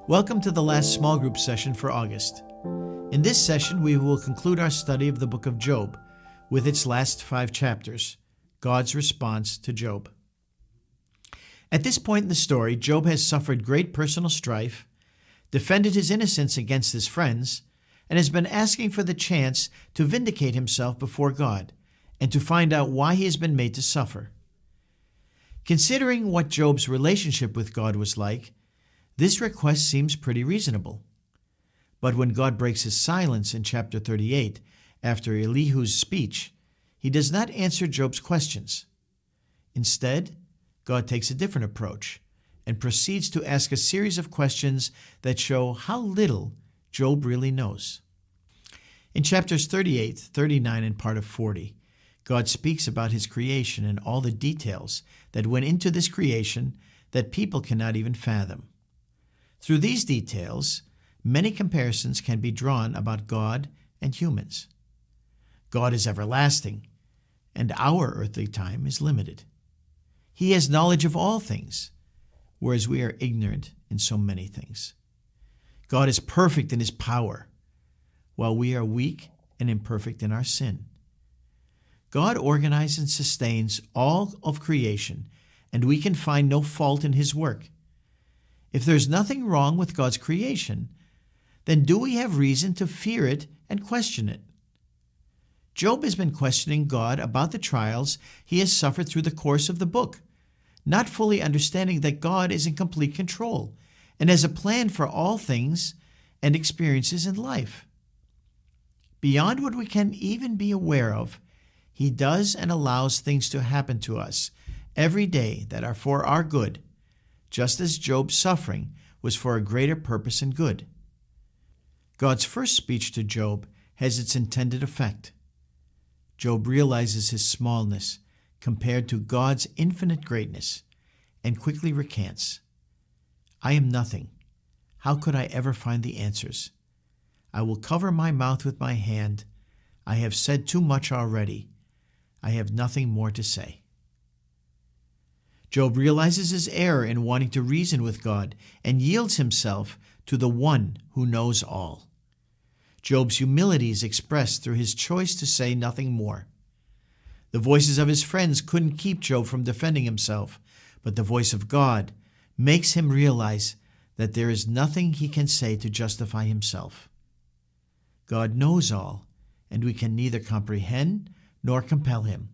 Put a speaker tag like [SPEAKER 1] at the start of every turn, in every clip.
[SPEAKER 1] Welcome to the last small group session for August. In this session, we will conclude our study of the book of Job with its last 5 chapters, God's response to Job. At this point in the story, Job has suffered great personal strife, defended his innocence against his friends, and has been asking for the chance to vindicate himself before God and to find out why he has been made to suffer. Considering what Job's relationship with God was like, this request seems pretty reasonable. But when God breaks his silence in chapter 38, after Elihu's speech, he does not answer Job's questions. Instead, God takes a different approach and proceeds to ask a series of questions that show how little Job really knows. In chapters 38, 39, and part of 40, God speaks about his creation and all the details that went into this creation that people cannot even fathom. Through these details, many comparisons can be drawn about God and humans. God is everlasting, and our earthly time is limited. He has knowledge of all things, whereas we are ignorant in so many things. God is perfect in his power, while we are weak and imperfect in our sin. God organizes and sustains all of creation, and we can find no fault in his work. If there's nothing wrong with God's creation, then do we have reason to fear it and question it? Job has been questioning God about the trials he has suffered through the course of the book, not fully understanding that God is in complete control and has a plan for all things and experiences in life. Beyond what we can even be aware of, he does and allows things to happen to us every day that are for our good, just as Job's suffering was for a greater purpose and good. God's first speech to Job has its intended effect. Job realizes his smallness compared to God's infinite greatness and quickly recants, "I am nothing. How could I ever find the answers? I will cover my mouth with my hand. I have said too much already. I have nothing more to say." Job realizes his error in wanting to reason with God and yields himself to the one who knows all. Job's humility is expressed through his choice to say nothing more. The voices of his friends couldn't keep Job from defending himself, but the voice of God makes him realize that there is nothing he can say to justify himself. God knows all, and we can neither comprehend nor compel him.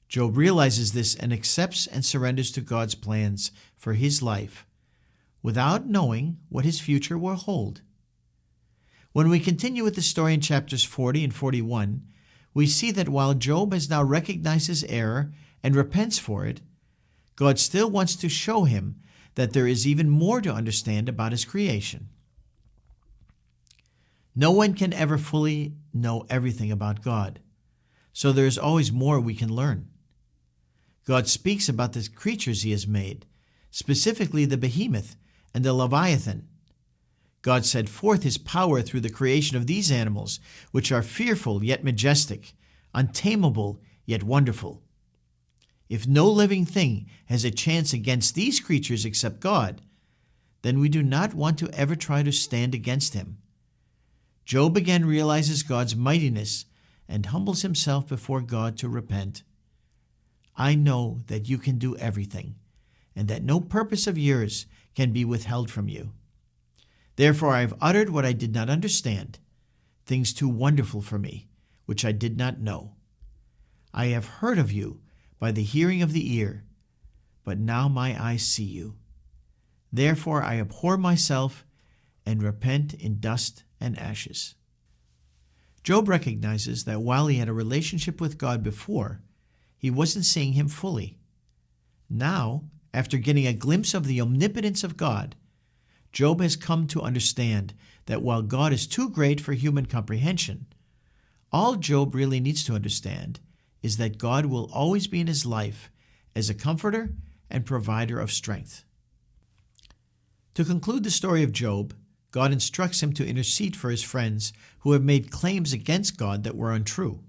[SPEAKER 1] Job realizes this and accepts and surrenders to God's plans for his life without knowing what his future will hold. When we continue with the story in chapters 40 and 41, we see that while Job has now recognized his error and repents for it, God still wants to show him that there is even more to understand about his creation. No one can ever fully know everything about God, so there is always more we can learn. God speaks about the creatures he has made, specifically the behemoth and the leviathan. God set forth his power through the creation of these animals, which are fearful yet majestic, untamable yet wonderful. If no living thing has a chance against these creatures except God, then we do not want to ever try to stand against him. Job again realizes God's mightiness and humbles himself before God to repent. "I know that you can do everything, and that no purpose of yours can be withheld from you. Therefore I have uttered what I did not understand, things too wonderful for me, which I did not know. I have heard of you by the hearing of the ear, but now my eyes see you. Therefore I abhor myself and repent in dust and ashes." Job recognizes that while he had a relationship with God before, he wasn't seeing him fully. Now, after getting a glimpse of the omnipotence of God, Job has come to understand that while God is too great for human comprehension, all Job really needs to understand is that God will always be in his life as a comforter and provider of strength. To conclude the story of Job, God instructs him to intercede for his friends who have made claims against God that were untrue.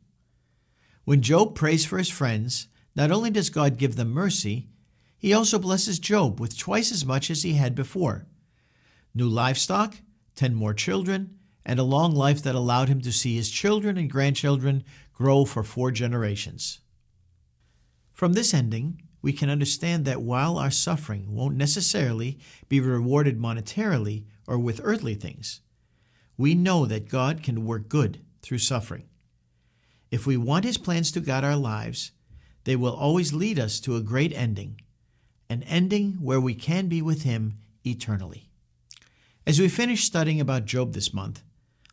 [SPEAKER 1] When Job prays for his friends, not only does God give them mercy, he also blesses Job with twice as much as he had before: new livestock, 10 more children, and a long life that allowed him to see his children and grandchildren grow for 4 generations. From this ending, we can understand that while our suffering won't necessarily be rewarded monetarily or with earthly things, we know that God can work good through suffering. If we want his plans to guide our lives, they will always lead us to a great ending, an ending where we can be with him eternally. As we finish studying about Job this month,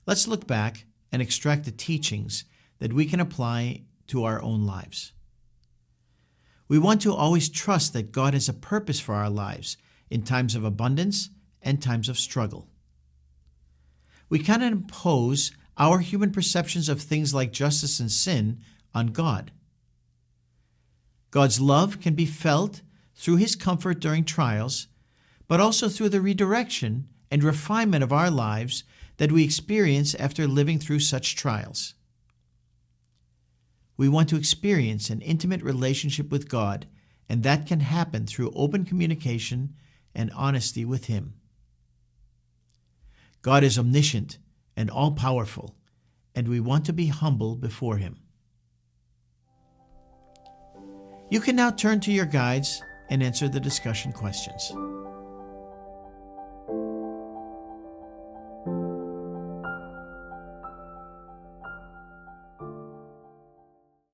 [SPEAKER 1] let's look back and extract the teachings that we can apply to our own lives. We want to always trust that God has a purpose for our lives in times of abundance and times of struggle. We cannot impose our human perceptions of things like justice and sin on God. God's love can be felt through his comfort during trials, but also through the redirection and refinement of our lives that we experience after living through such trials. We want to experience an intimate relationship with God, and that can happen through open communication and honesty with him. God is omniscient and all-powerful, and we want to be humble before him. You can now turn to your guides and answer the discussion questions.